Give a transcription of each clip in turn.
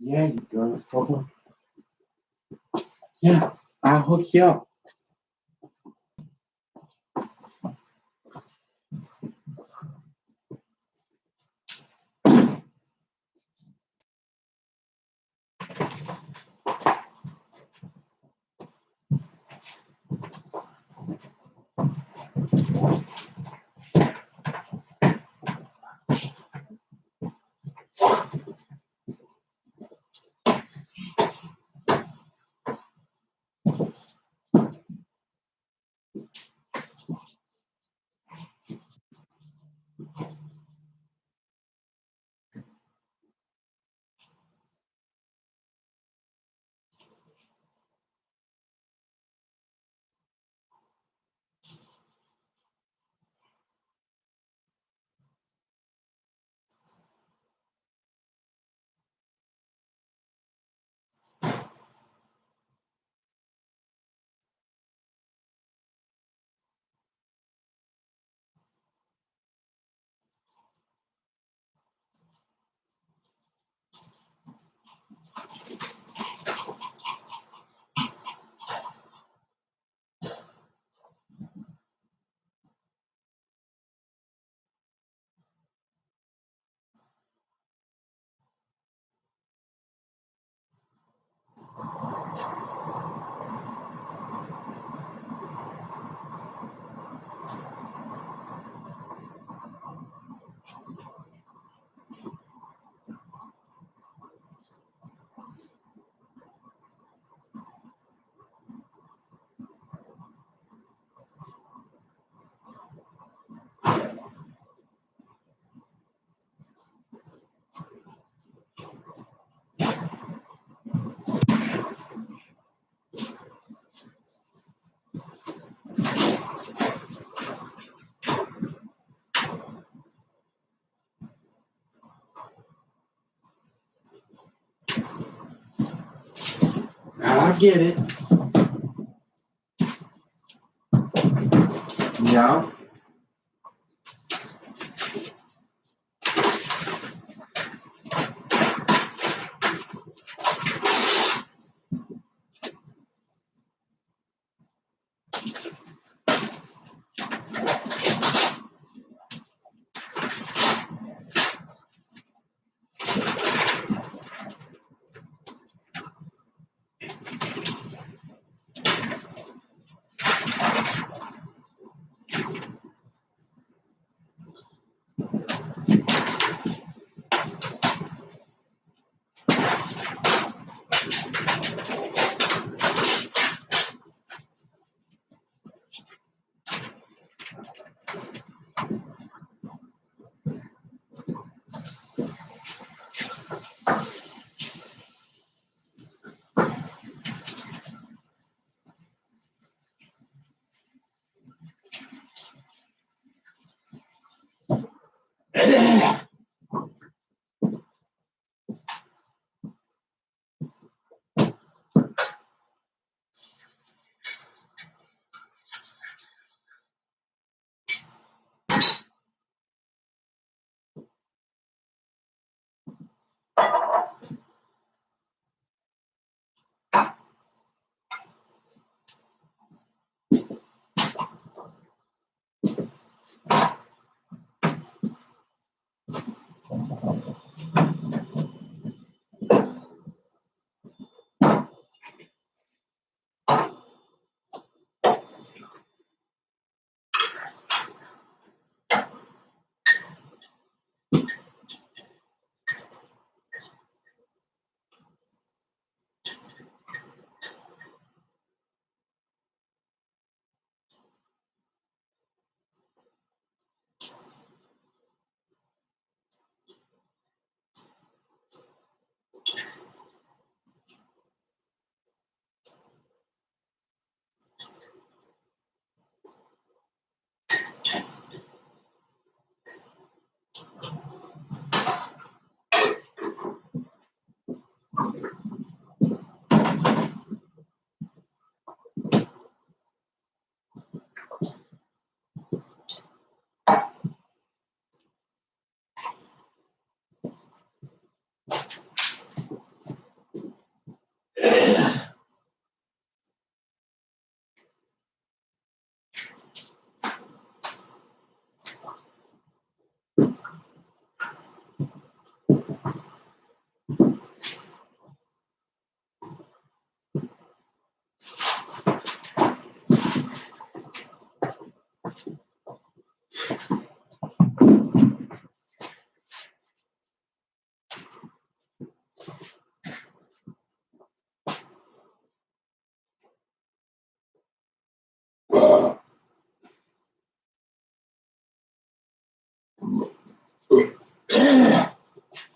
Yeah, you got a problem. Yeah, I'll hook you up. I get it. Yeah.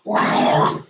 Non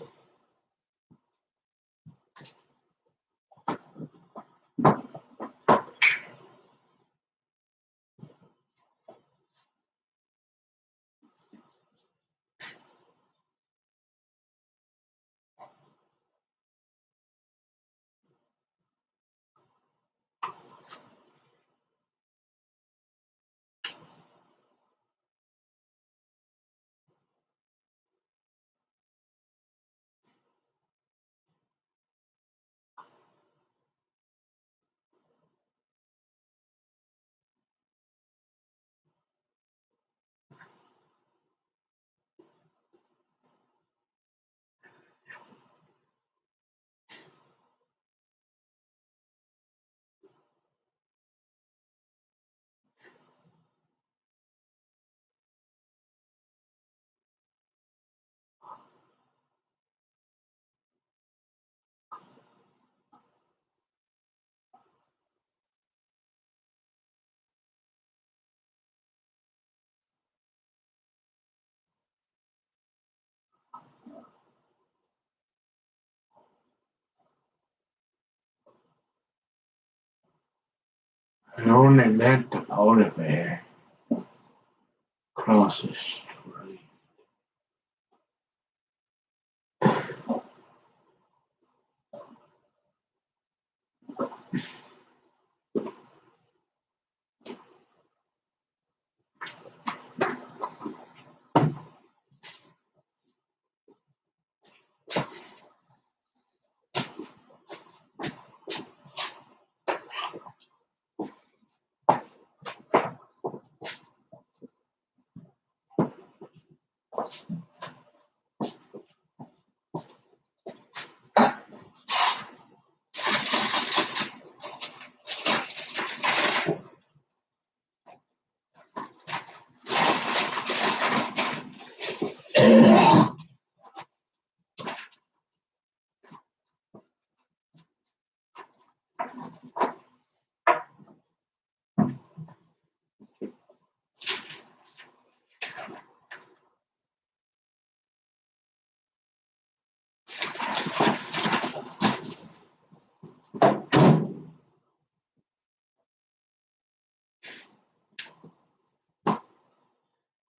è lenta ora per cross the street.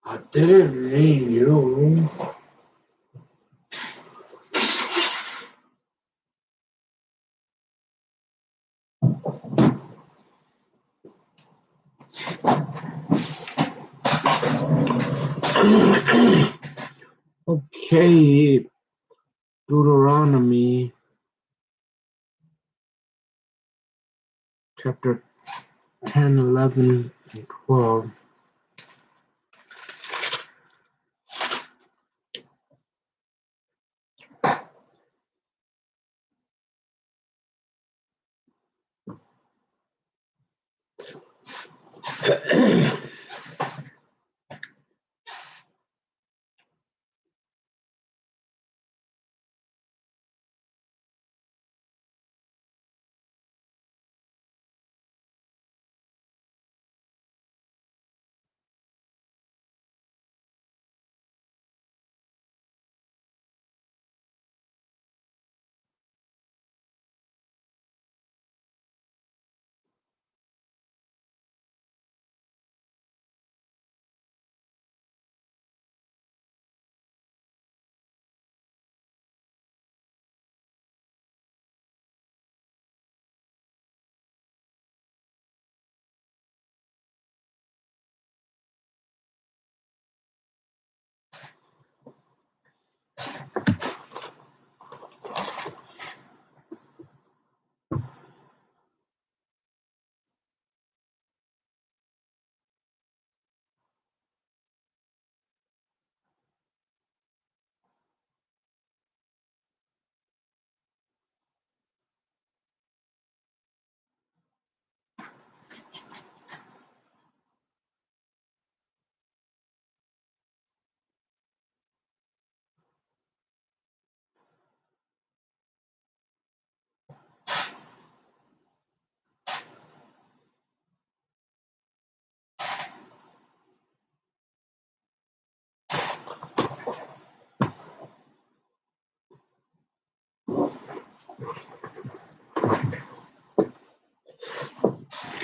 I didn't mean you. Okay, Deuteronomy chapter 10, 11, and 12.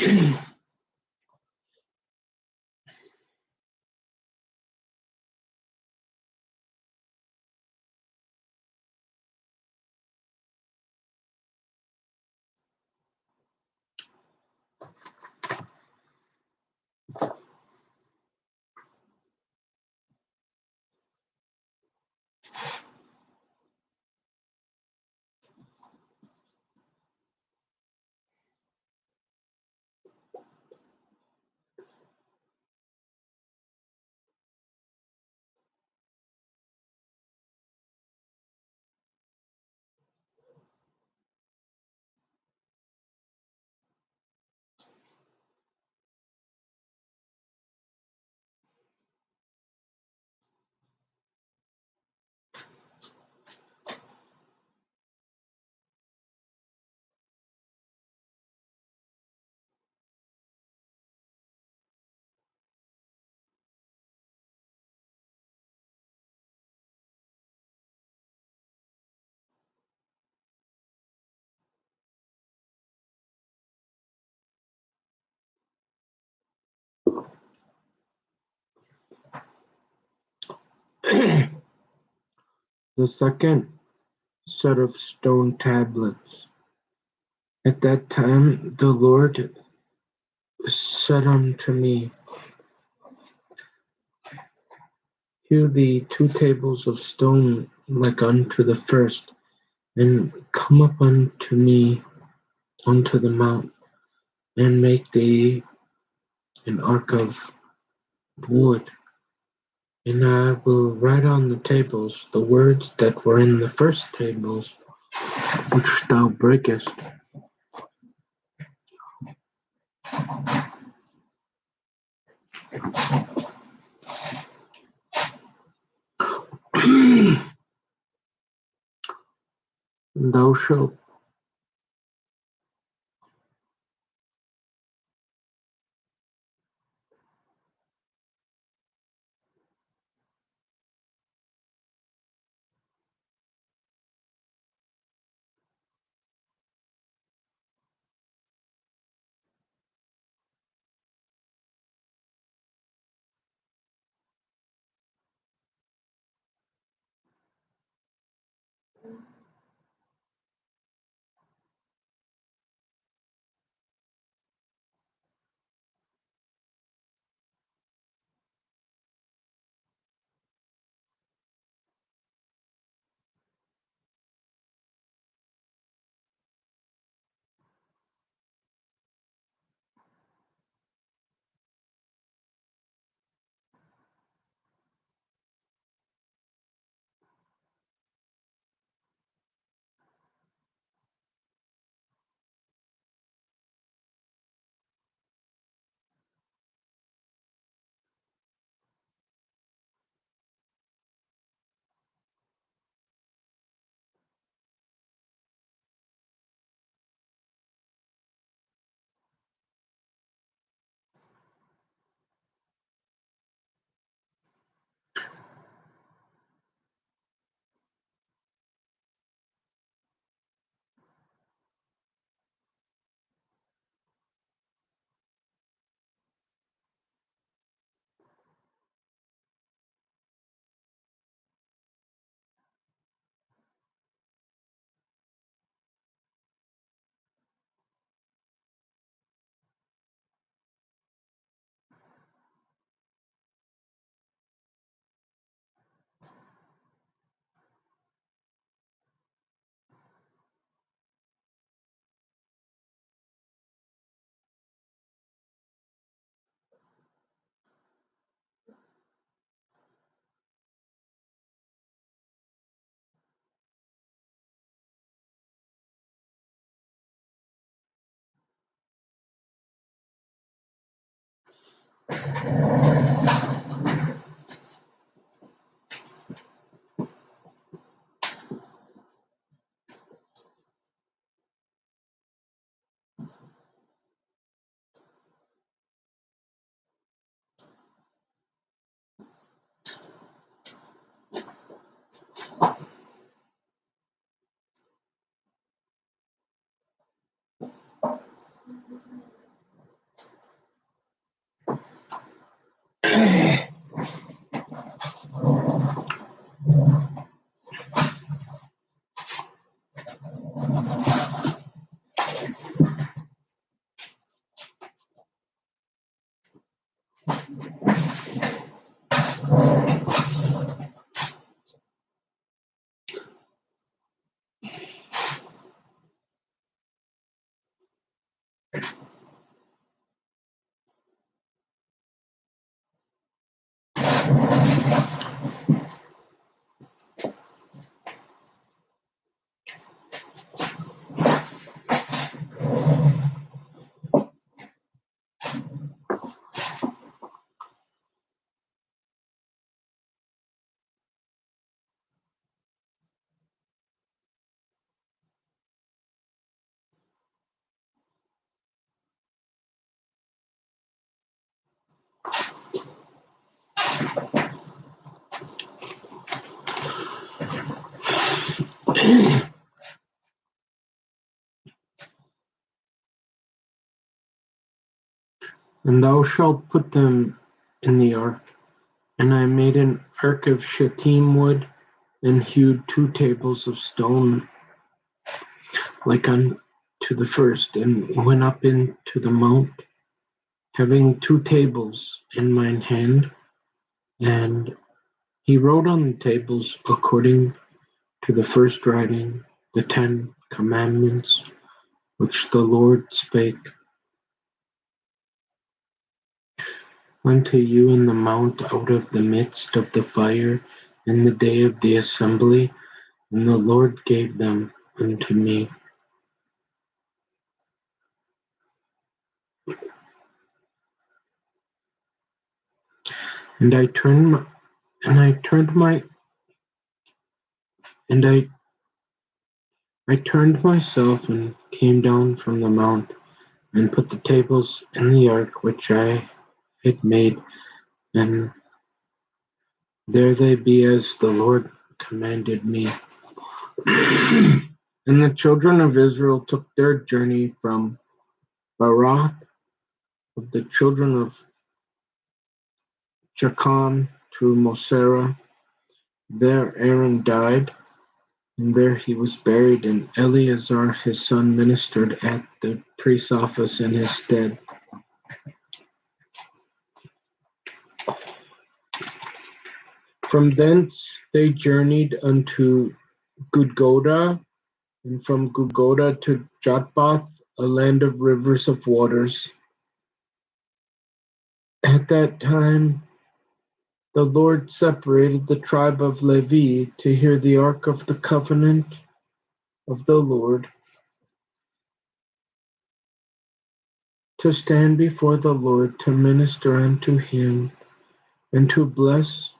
The second set of stone tablets. At that time the Lord said unto me, Hew thee 2 tables of stone like unto the first, and come up unto me unto the mount, and make thee an ark of wood. And I will write on the tables the words that were in the first tables, which thou breakest. Thou shalt And thou shalt put them in the ark. And I made an ark of shittim wood, and hewed 2 tables of stone like unto the first, and went up into the mount, having 2 tables in mine hand. And he wrote on the tables according to the first writing, the 10 commandments which the Lord spake unto you in the mount out of the midst of the fire in the day of the assembly, and the Lord gave them unto me. And I turned myself and came down from the mount, and put the tables in the ark which I had made, and there they be as the Lord commanded me. And the children of Israel took their journey from Baroth of the children of Jachan to Mosera. There Aaron died, and there he was buried, and Eleazar his son ministered at the priest's office in his stead. From thence they journeyed unto Gudgoda, and from Gudgoda to Jotbath, a land of rivers of waters. At that time the Lord separated the tribe of Levi to hear the ark of the covenant of the Lord, to stand before the Lord, to minister unto him, and to bless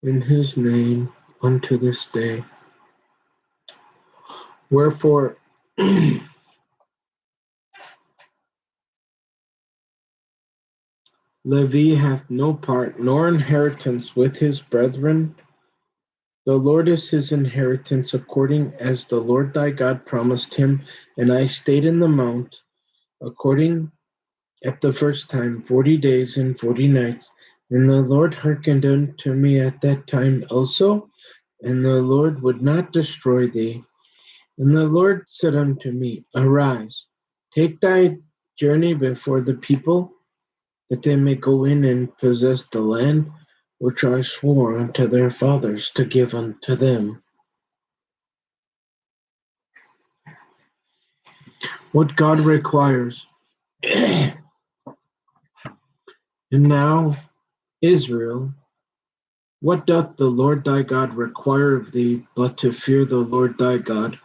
in his name unto this day. Wherefore Levi hath no part nor inheritance with his brethren. The Lord is his inheritance, according as the Lord thy God promised him. And I stayed in the mount, according at the first time 40 days and 40 nights. And the Lord hearkened unto me at that time also, and the Lord would not destroy thee. And the Lord said unto me, Arise, take thy journey before the people, that they may go in and possess the land which I swore unto their fathers to give unto them. What God requires. And now, Israel, what doth the Lord thy God require of thee, but to fear the Lord thy God,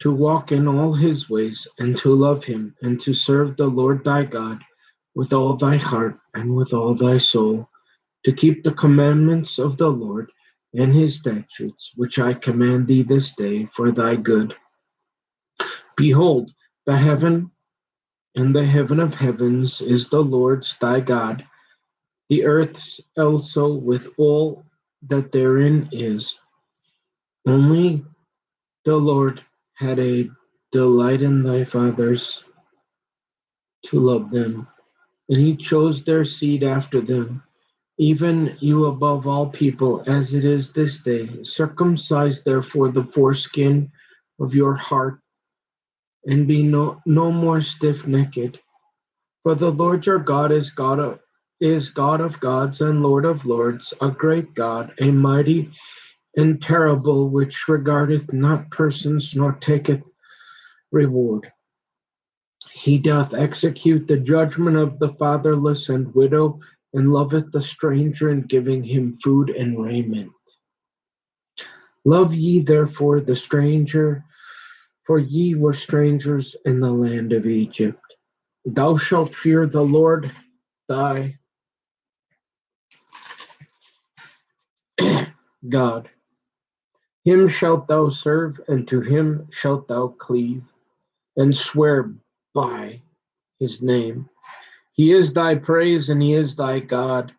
to walk in all his ways, and to love him, and to serve the Lord thy God with all thy heart and with all thy soul, to keep the commandments of the Lord and his statutes, which I command thee this day for thy good. Behold, the heaven and the heaven of heavens is the Lord's thy God, the earth also with all that therein is. Only the Lord had a delight in thy fathers to love them, and he chose their seed after them, even you above all people, as it is this day. Circumcise therefore the foreskin of your heart, and be no more stiffnecked. For the Lord your God is God of gods and Lord of lords, a great God, a mighty and terrible, which regardeth not persons nor taketh reward. He doth execute the judgment of the fatherless and widow, and loveth the stranger in giving him food and raiment. Love ye therefore the stranger, for ye were strangers in the land of Egypt. Thou shalt fear the Lord thy God. Him shalt thou serve, and to him shalt thou cleave, and swear by his name. He is thy praise, and he is thy God.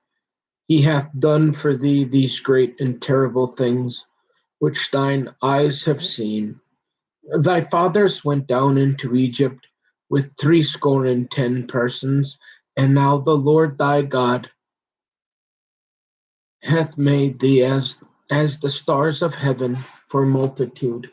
He hath done for thee these great and terrible things, which thine eyes have seen. Thy fathers went down into Egypt with 70 persons, and now the Lord thy God hath made thee as the stars of heaven for multitude.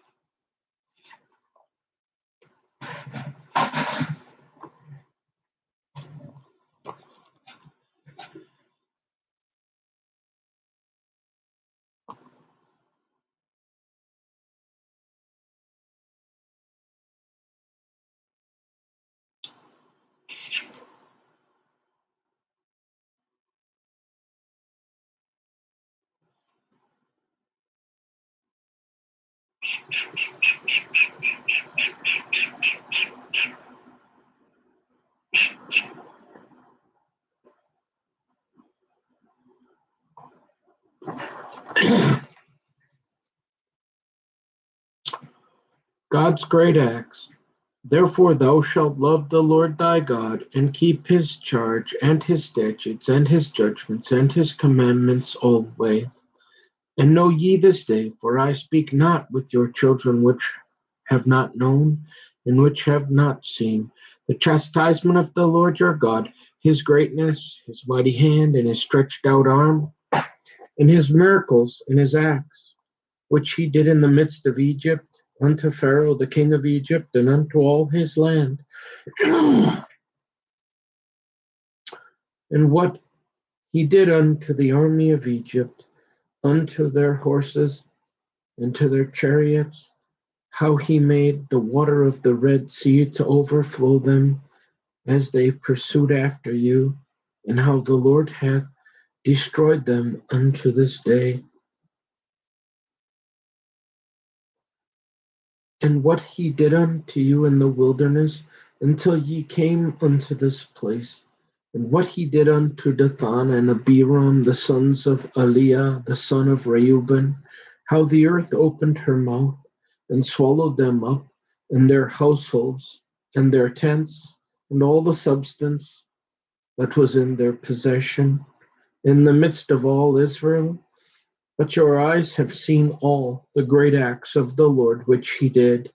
God's great acts. Therefore thou shalt love the Lord thy God, and keep his charge, and his statutes, and his judgments, and his commandments always. And know ye this day, for I speak not with your children which have not known, and which have not seen, the chastisement of the Lord your God, his greatness, his mighty hand, and his stretched out arm, and his miracles, and his acts, which he did in the midst of Egypt, unto Pharaoh the king of Egypt, and unto all his land. And what he did unto the army of Egypt, unto their horses, and to their chariots, how he made the water of the Red Sea to overflow them as they pursued after you, and how the Lord hath destroyed them unto this day. And what he did unto you in the wilderness, until ye came unto this place, and what he did unto Dathan and Abiram, the sons of Eliah, the son of Reuben, how the earth opened her mouth and swallowed them up, and their households, and their tents, and all the substance that was in their possession, in the midst of all Israel. But your eyes have seen all the great acts of the Lord which he did.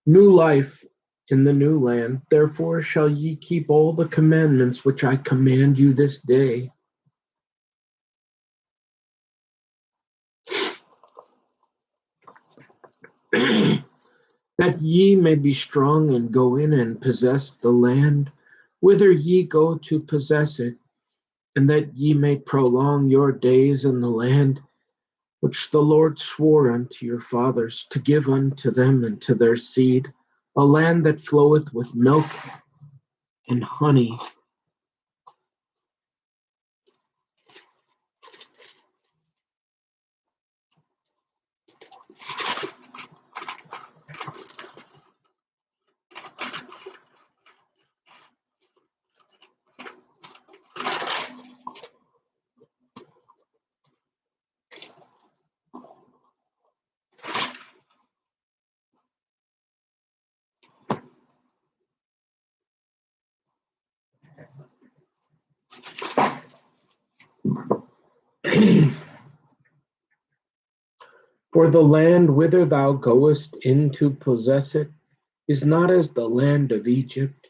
New life in the new land. Therefore shall ye keep all the commandments which I command you this day. That ye may be strong and go in and possess the land, whither ye go to possess it, and that ye may prolong your days in the land which the Lord swore unto your fathers to give unto them and to their seed, a land that floweth with milk and honey. For the land whither thou goest in to possess it is not as the land of Egypt,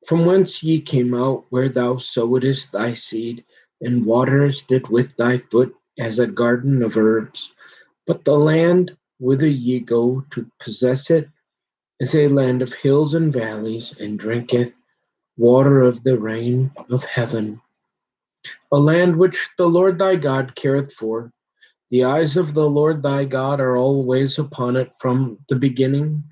from whence ye came out, where thou sowedst thy seed, and waterest it with thy foot as a garden of herbs. But the land whither ye go to possess it is a land of hills and valleys, and drinketh water of the rain of heaven. A land which the Lord thy God careth for. The eyes of the Lord thy God are always upon it from the beginning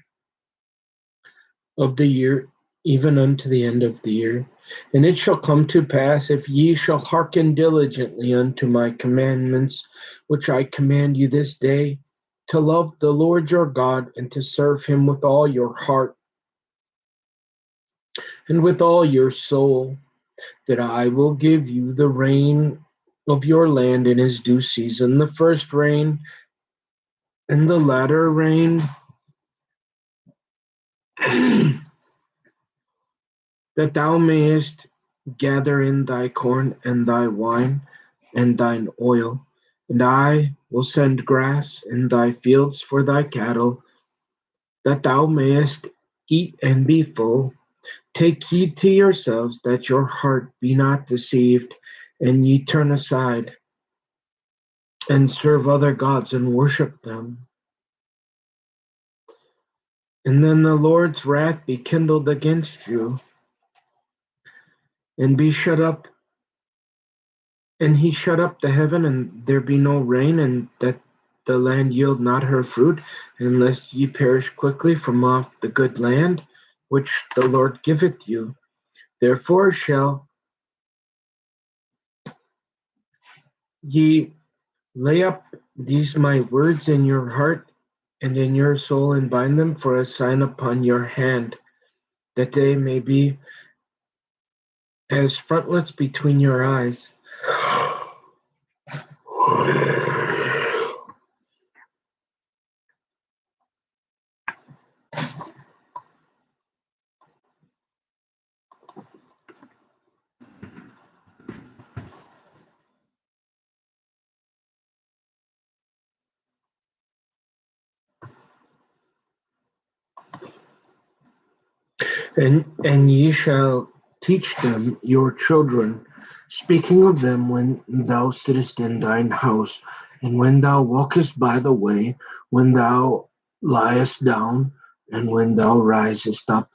of the year even unto the end of the year. And it shall come to pass, if ye shall hearken diligently unto my commandments, which I command you this day, to love the Lord your God, and to serve him with all your heart and with all your soul, that I will give you the rain of your land in his due season, the first rain and the latter rain, that thou mayest gather in thy corn and thy wine and thine oil. And I will send grass in thy fields for thy cattle, that thou mayest eat and be full. Take heed to yourselves that your heart be not deceived, and ye turn aside and serve other gods and worship them. And then the Lord's wrath be kindled against you, and be shut up, and he shut up the heaven, and there be no rain, and that the land yield not her fruit, unless ye perish quickly from off the good land which the Lord giveth you. Therefore shall ye lay up these my words in your heart and in your soul, and bind them for a sign upon your hand, that they may be as frontlets between your eyes. And ye shall teach them your children, speaking of them when thou sittest in thine house, and when thou walkest by the way, when thou liest down, and when thou risest up.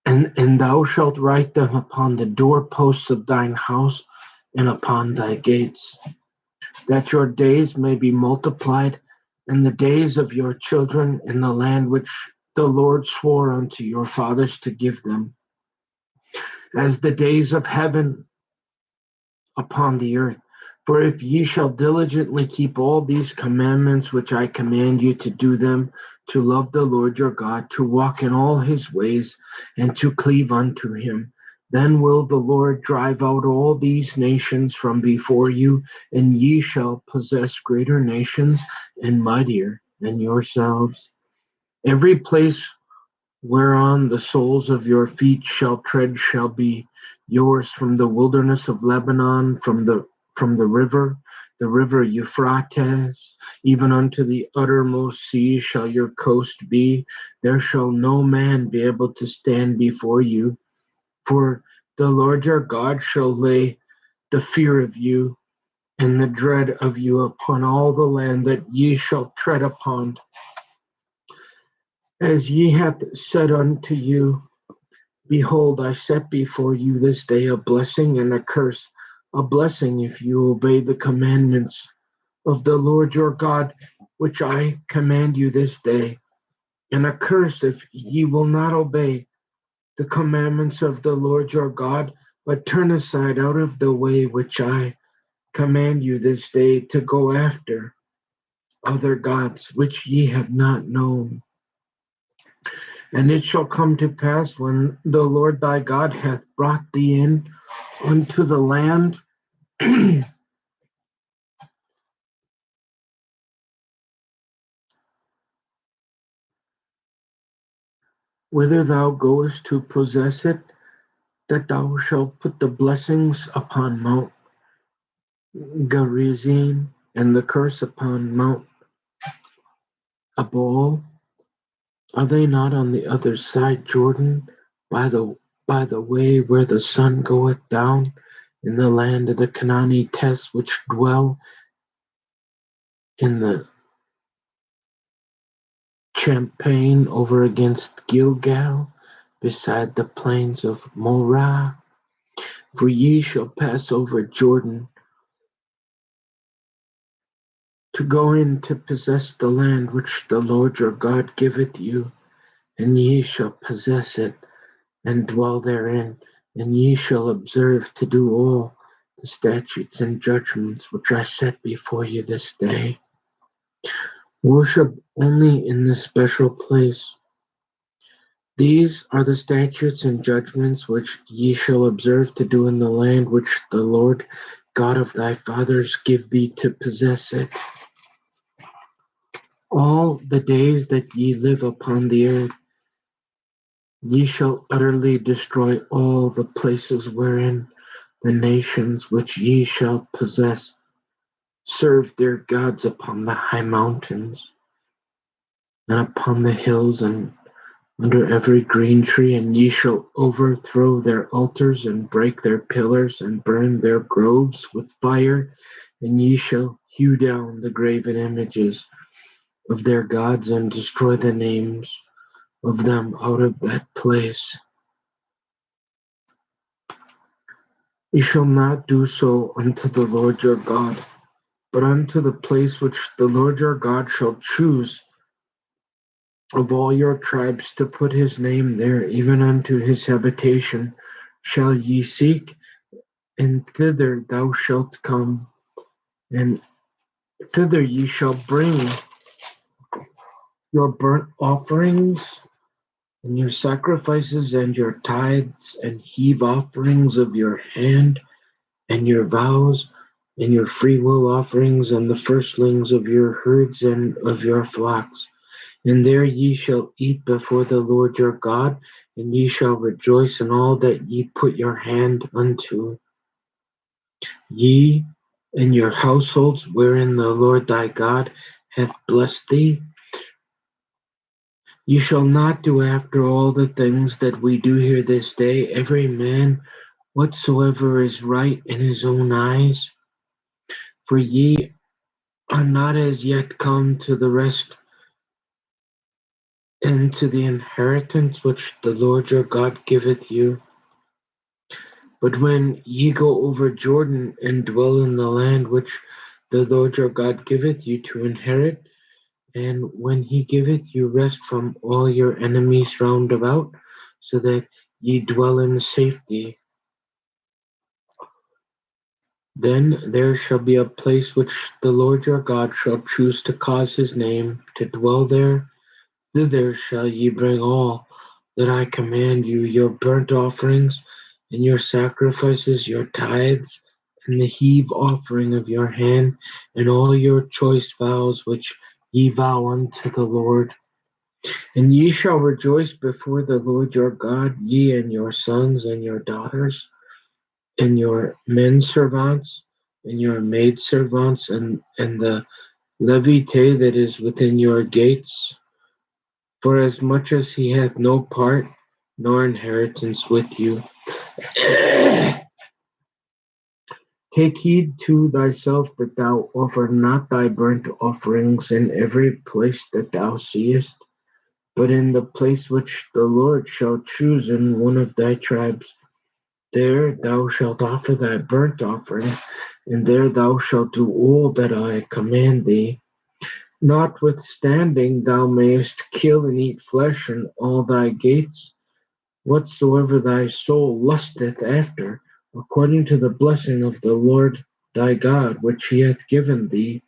And thou shalt write them upon the doorposts of thine house and upon thy gates, that your days may be multiplied, and the days of your children in the land which the Lord swore unto your fathers to give them, as the days of heaven upon the earth. For if ye shall diligently keep all these commandments which I command you to do them, to love the Lord your God, to walk in all his ways, and to cleave unto him, then will the Lord drive out all these nations from before you, and ye shall possess greater nations and mightier than yourselves. Every place whereon the soles of your feet shall tread shall be yours, from the wilderness of Lebanon, the river Euphrates, even unto the uttermost sea shall your coast be. There shall no man be able to stand before you, for the Lord your God shall lay the fear of you and the dread of you upon all the land that ye shall tread upon, as ye hath said unto you. Behold, I set before you this day a blessing and a curse. A blessing if you obey the commandments of the Lord your God, which I command you this day, and a curse if ye will not obey the commandments of the Lord your God, but turn aside out of the way which I command you this day, to go after other gods which ye have not known. And it shall come to pass, when the Lord thy God hath brought thee in unto the land whither thou goest to possess it, that thou shalt put the blessings upon Mount Gerizim, and the curse upon Mount Ebal. Are they not on the other side Jordan, by the way where the sun goeth down, in the land of the Canaanites, which dwell in the champaign over against Gilgal, beside the plains of Morah. For ye shall pass over Jordan, to go in to possess the land which the Lord your God giveth you, and ye shall possess it, and dwell therein, and ye shall observe to do all the statutes and judgments which I set before you this day. Worship only in this special place. These are the statutes and judgments which ye shall observe to do in the land which the Lord God of thy fathers give thee to possess it. All the days that ye live upon the earth, ye shall utterly destroy all the places wherein the nations which ye shall possess serve their gods upon the high mountains, and upon the hills, and under every green tree, and ye shall overthrow their altars, and break their pillars, and burn their groves with fire, and ye shall hew down the graven images of their gods, and destroy the names of them out of that place. Ye shall not do so unto the Lord your God, but unto the place which the Lord your God shall choose of all your tribes to put his name there, even unto his habitation, shall ye seek, and thither thou shalt come, and thither ye shall bring your burnt offerings, and your sacrifices, and your tithes, and heave offerings of your hand, and your vows, and your freewill offerings, and the firstlings of your herds and of your flocks. And there ye shall eat before the Lord your God, and ye shall rejoice in all that ye put your hand unto. Ye and your households wherein the Lord thy God hath blessed thee. You shall not do after all the things that we do here this day, every man whatsoever is right in his own eyes. For ye are not as yet come to the rest and to the inheritance which the Lord your God giveth you. But when ye go over Jordan, and dwell in the land which the Lord your God giveth you to inherit, and when he giveth you rest from all your enemies round about, so that ye dwell in safety, then there shall be a place which the Lord your God shall choose to cause his name to dwell there. Thither shall ye bring all that I command you, your burnt offerings, and your sacrifices, your tithes, and the heave offering of your hand, and all your choice vows which ye vow unto the Lord. And ye shall rejoice before the Lord your God, ye and your sons and your daughters, and your men servants, and your maid servants, and the levite that is within your gates, forasmuch as he hath no part nor inheritance with you. Take heed to thyself that thou offer not thy burnt offerings in every place that thou seest, but in the place which the Lord shall choose in one of thy tribes. There thou shalt offer thy burnt offerings, and there thou shalt do all that I command thee. Notwithstanding, thou mayest kill and eat flesh in all thy gates, whatsoever thy soul lusteth after, according to the blessing of the Lord thy God, which he hath given thee,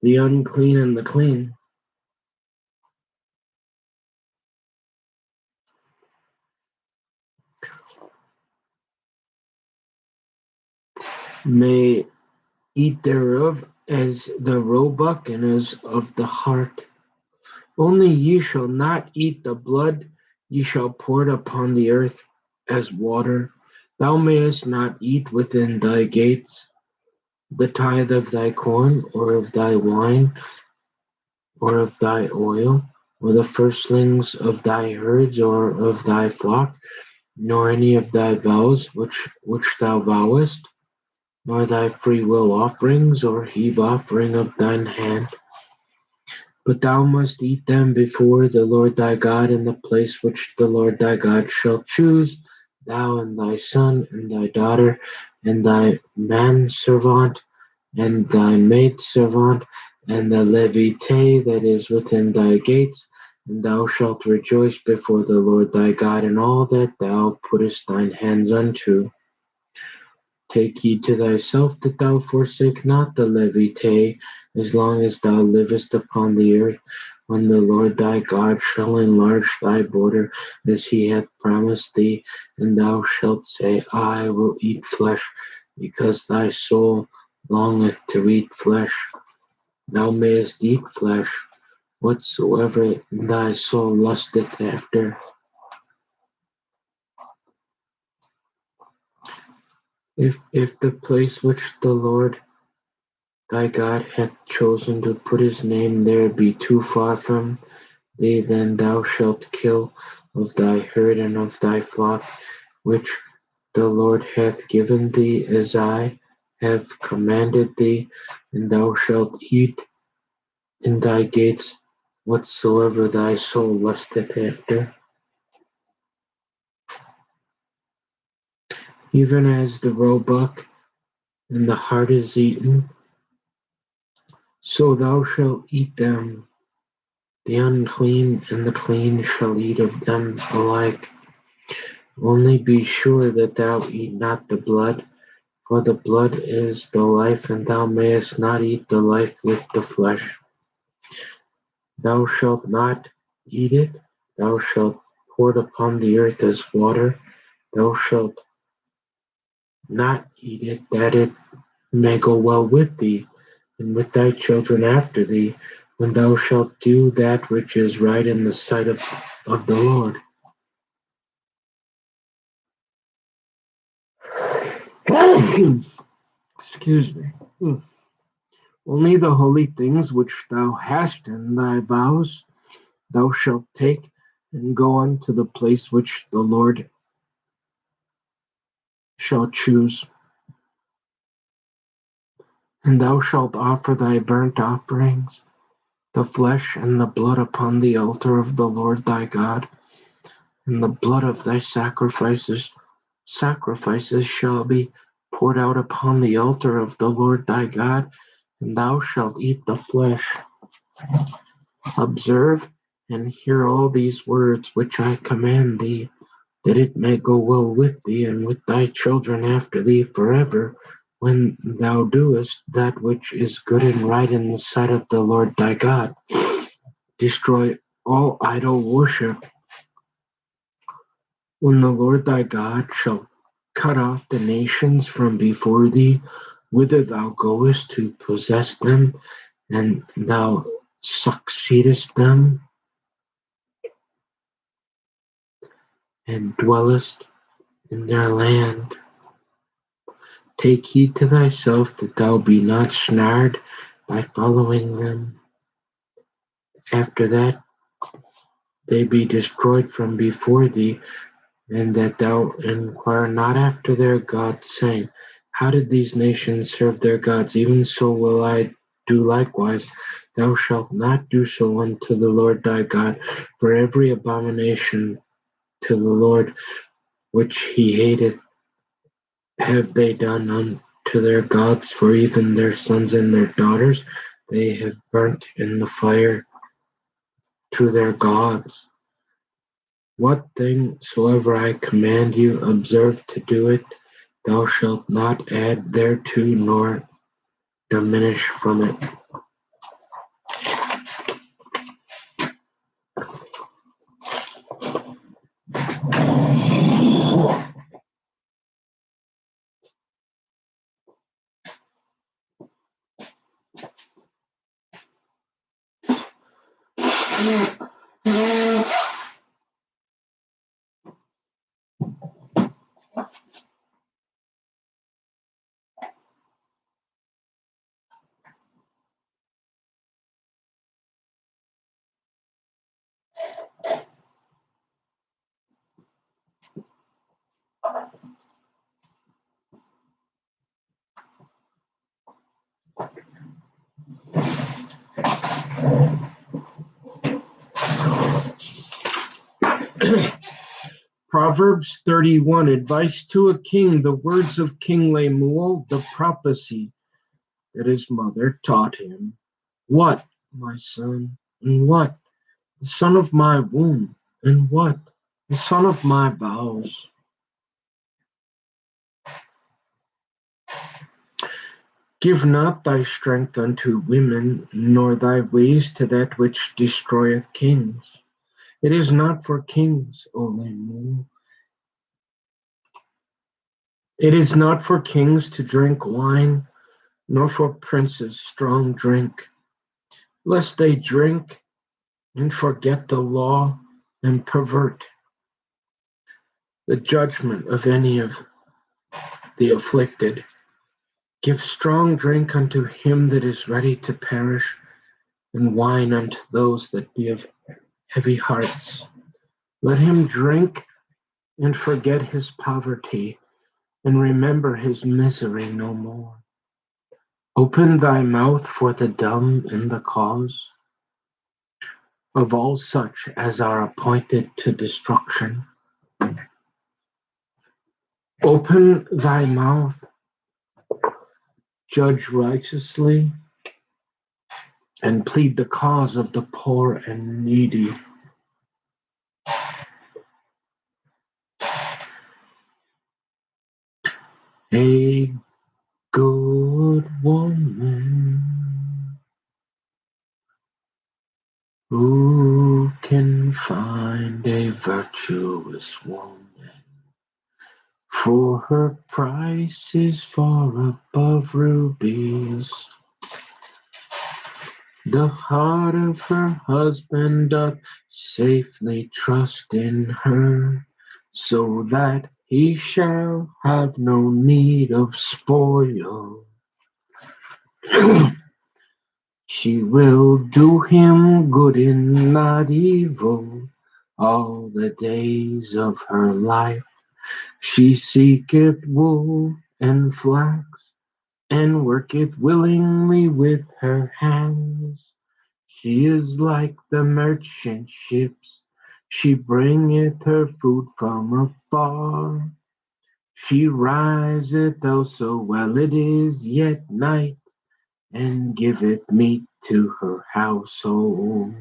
the unclean and the clean. May eat thereof as the roebuck and as of the hart. Only ye shall not eat the blood, ye shall pour it upon the earth as water. Thou mayest not eat within thy gates the tithe of thy corn, or of thy wine, or of thy oil, or the firstlings of thy herds, or of thy flock, nor any of thy vows which thou vowest, nor thy freewill offerings, or heave offering of thine hand. But thou must eat them before the Lord thy God in the place which the Lord thy God shall choose, thou and thy son and thy daughter and thy manservant and thy maidservant and the Levite that is within thy gates, and thou shalt rejoice before the Lord thy God in all that thou puttest thine hands unto. Take heed to thyself that thou forsake not the Levite, as long as thou livest upon the earth, when the Lord thy God shall enlarge thy border, as he hath promised thee, and thou shalt say, I will eat flesh, because thy soul longeth to eat flesh. Thou mayest eat flesh, whatsoever thy soul lusteth after. If the place which the Lord thy God hath chosen to put his name there be too far from thee, then thou shalt kill of thy herd and of thy flock, which the Lord hath given thee, as I have commanded thee, and thou shalt eat in thy gates whatsoever thy soul lusteth after. Even as the roebuck and the hart is eaten, so thou shalt eat them. The unclean and the clean shall eat of them alike. Only be sure that thou eat not the blood, for the blood is the life, and thou mayest not eat the life with the flesh. Thou shalt not eat it, thou shalt pour it upon the earth as water. Thou shalt not eat it, that it may go well with thee, and with thy children after thee, when thou shalt do that which is right in the sight of the Lord. Excuse me. Only the holy things which thou hast in thy vows thou shalt take, and go unto the place which the Lord shall choose. And thou shalt offer thy burnt offerings, the flesh and the blood upon the altar of the Lord thy God, and the blood of thy sacrifices shall be poured out upon the altar of the Lord thy God, and thou shalt eat the flesh. Observe and hear all these words which I command thee, that it may go well with thee and with thy children after thee forever, when thou doest that which is good and right in the sight of the Lord thy God. Destroy all idol worship, when the Lord thy God shall cut off the nations from before thee, whither thou goest to possess them, and thou succeedest them, and dwellest in their land. Take heed to thyself that thou be not snared by following them. After that they be destroyed from before thee, and that thou inquire not after their gods, saying, how did these nations serve their gods? Even so will I do likewise. Thou shalt not do so unto the Lord thy God, for every abomination to the Lord which he hateth have they done unto their gods, for even their sons and their daughters they have burnt in the fire to their gods. What thing soever I command you, observe to do it. Thou shalt not add thereto nor diminish from it. Proverbs 31, advice to a king, the words of King Lemuel, the prophecy that his mother taught him. What, my son, and what? The son of my womb, and what? The son of my vows. Give not thy strength unto women, nor thy ways to that which destroyeth kings. It is not for kings, O Lemuel. It is not for kings to drink wine, nor for princes strong drink, lest they drink and forget the law and pervert the judgment of any of the afflicted. Give strong drink unto him that is ready to perish, and wine unto those that be of heavy hearts. Let him drink and forget his poverty, and remember his misery no more. Open thy mouth for the dumb and the cause of all such as are appointed to destruction. Open thy mouth, judge righteously, and plead the cause of the poor and needy. A good woman who can find a virtuous woman, for her price is far above rubies. The heart of her husband doth safely trust in her, so that he shall have no need of spoil. She will do him good and not evil all the days of her life. She seeketh wool and flax, and worketh willingly with her hands. She is like the merchant ships, she bringeth her food from afar. She riseth also while it is yet night, and giveth meat to her household,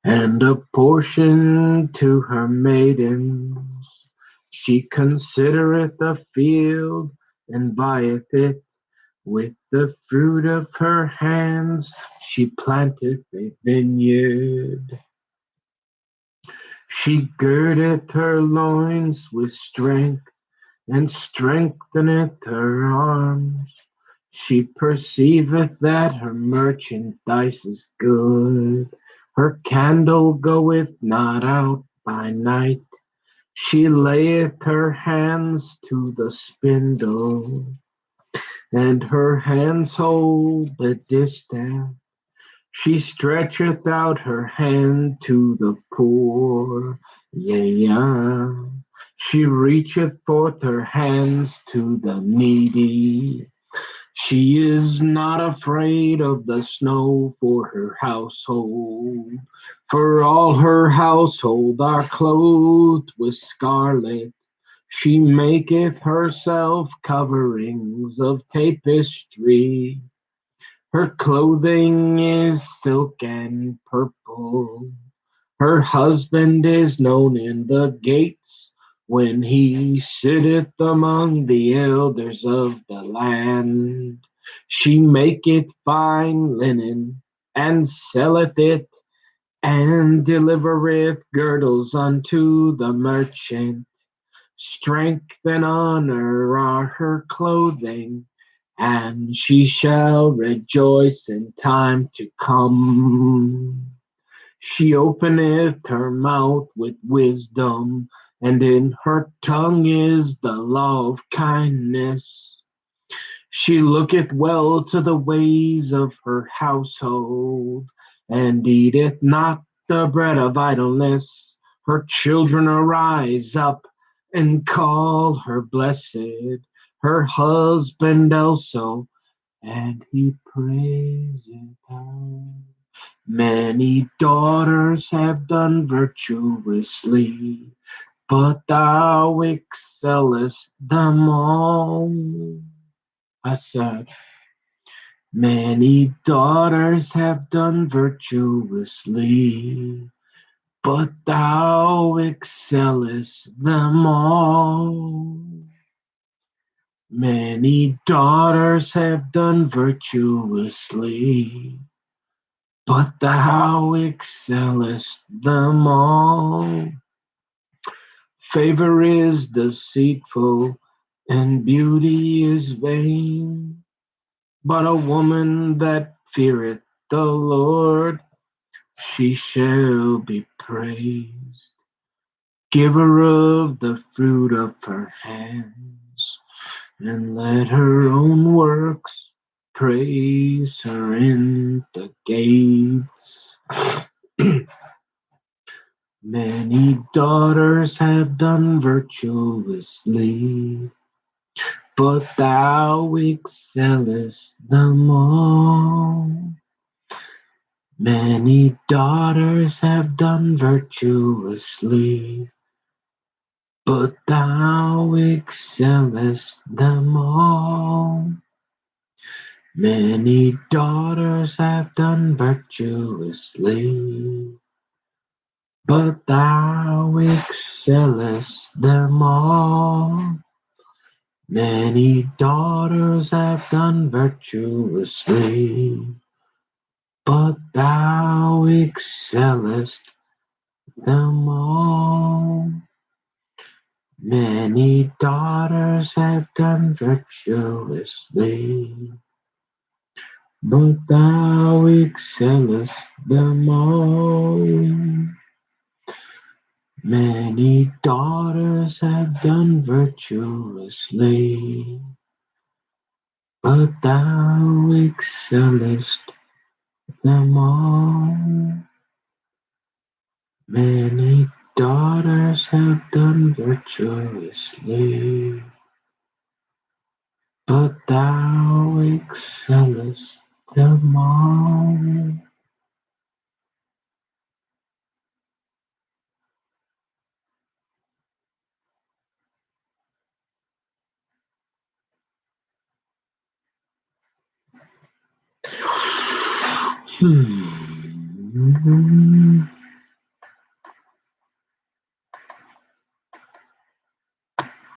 and a portion to her maidens. She considereth a field, and buyeth it. With the fruit of her hands she planteth a vineyard. She girdeth her loins with strength, and strengtheneth her arms. She perceiveth that her merchandise is good. Her candle goeth not out by night. She layeth her hands to the spindle, and her hands hold the distaff. She stretcheth out her hand to the poor, yea, she reacheth forth her hands to the needy. She is not afraid of the snow for her household, for all her household are clothed with scarlet. She maketh herself coverings of tapestry. Her clothing is silk and purple. Her husband is known in the gates, when he sitteth among the elders of the land. She maketh fine linen, and selleth it, and delivereth girdles unto the merchant. Strength and honor are her clothing, and she shall rejoice in time to come. She openeth her mouth with wisdom, and in her tongue is the law of kindness. She looketh well to the ways of her household, and eateth not the bread of idleness. Her children arise up and call her blessed, her husband also, and he praiseth her. Many daughters have done virtuously, but thou excellest them all. I said, many daughters have done virtuously, but thou excellest them all. Many daughters have done virtuously, but thou excellest them all. Favor is deceitful, and beauty is vain, but a woman that feareth the Lord, she shall be praised. Give her of the fruit of her hands, and let her own works praise her in the gates. Many daughters have done virtuously, but thou excellest them all. Many daughters have done virtuously, but thou excellest them all. Many daughters have done virtuously, but thou excellest them all. Many daughters have done virtuously, but thou excellest them all. Many daughters have done virtuously, but thou excellest them all. Many daughters have done virtuously, but thou excellest them all. Many daughters have done virtuously, but thou excellest them all. Hmm.